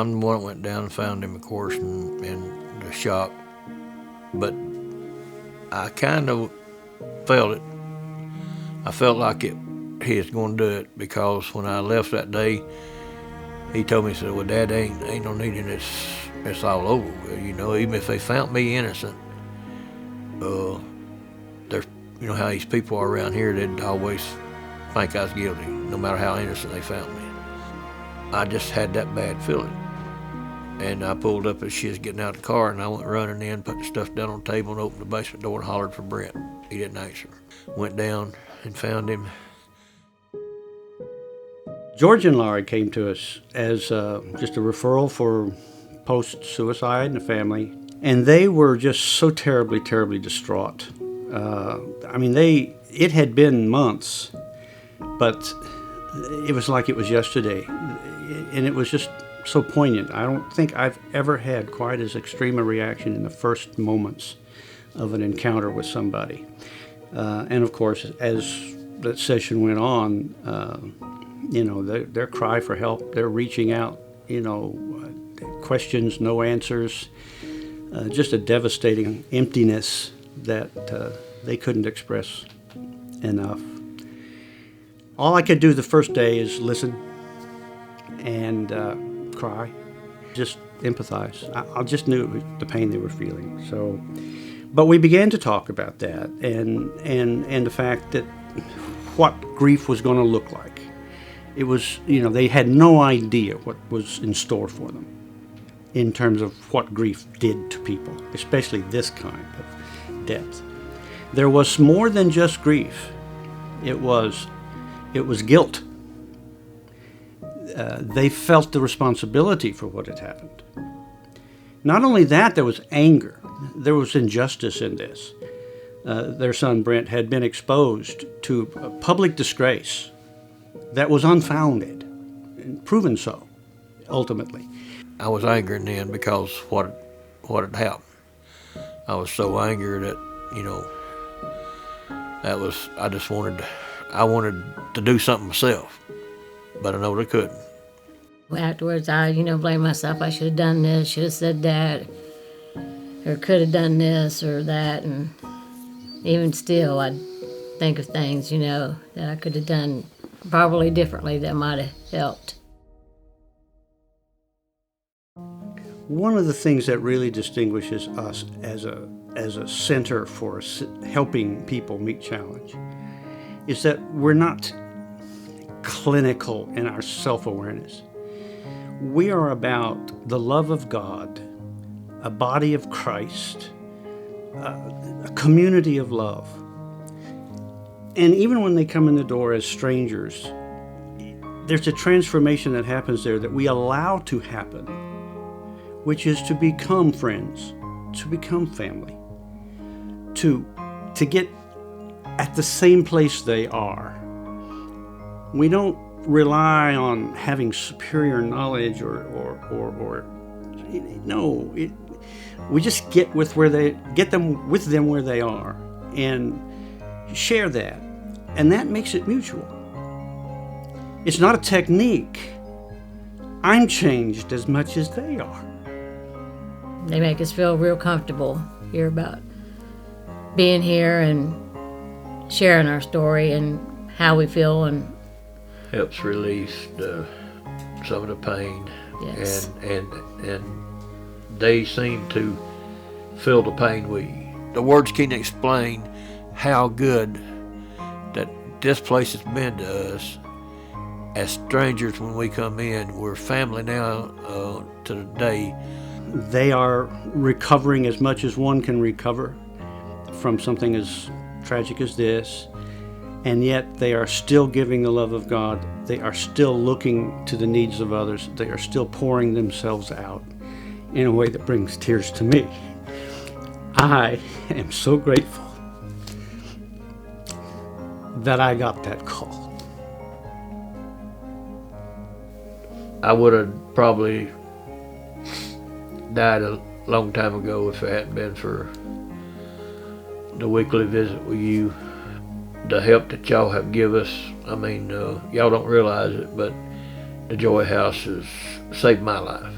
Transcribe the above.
I'm the one that went down and found him, of course, in the shop. But I kind of felt it. I felt like he was going to do it, because when I left that day, he told me, he said, well, Dad, ain't no need in this. It's all over with, even if they found me innocent. There's, how these people are around here, they'd always think I was guilty, no matter how innocent they found me. I just had that bad feeling. And I pulled up as she was getting out of the car, and I went running in, put the stuff down on the table, and opened the basement door and hollered for Brent. He didn't answer. Went down and found him. George and Laurie came to us as just a referral for post-suicide in the family, and they were just so terribly, terribly distraught. It had been months, but it was like it was yesterday, and it was just so poignant. I don't think I've ever had quite as extreme a reaction in the first moments of an encounter with somebody. And of course, as that session went on, their cry for help, they're reaching out, questions, no answers, just a devastating emptiness that they couldn't express enough. All I could do the first day is listen and cry, just empathize. I just knew it was the pain they were feeling. So, but we began to talk about that and the fact that what grief was going to look like. It was, they had no idea what was in store for them in terms of what grief did to people, especially this kind of death. There was more than just grief. It was guilt. They felt the responsibility for what had happened. Not only that, there was anger. There was injustice in this. Their son Brent had been exposed to a public disgrace that was unfounded, and proven so, ultimately. I was angry then because what had happened. I was so angry that, I wanted to do something myself, but I know I couldn't. Afterwards, I, blamed myself. I should have done this, should have said that, or could have done this or that, and even still, I'd think of things, that I could have done probably differently that might have helped. One of the things that really distinguishes us as a center for helping people meet challenge is that we're not clinical in our self-awareness. We are about the love of God, a body of Christ, a community of love. And even when they come in the door as strangers, there's a transformation that happens there that we allow to happen, which is to become friends, to become family, to get at the same place they are. We don't rely on having superior knowledge or no. We just get them with them where they are and share that, and that makes it mutual. It's not a technique. I'm changed as much as they are. They make us feel real comfortable here about being here and sharing our story and how we feel, and helps release some of the pain. Yes. And they seem to feel the pain the words can't explain how good that this place has been to us. As strangers, when we come in, we're family now to the day. They are recovering as much as one can recover from something as tragic as this, and yet they are still giving the love of God. They are still looking to the needs of others. They are still pouring themselves out in a way that brings tears to me. I am so grateful that I got that call. I would have probably died a long time ago if it hadn't been for the weekly visit with you, the help that y'all have given us. Y'all don't realize it, but the Joy House has saved my life.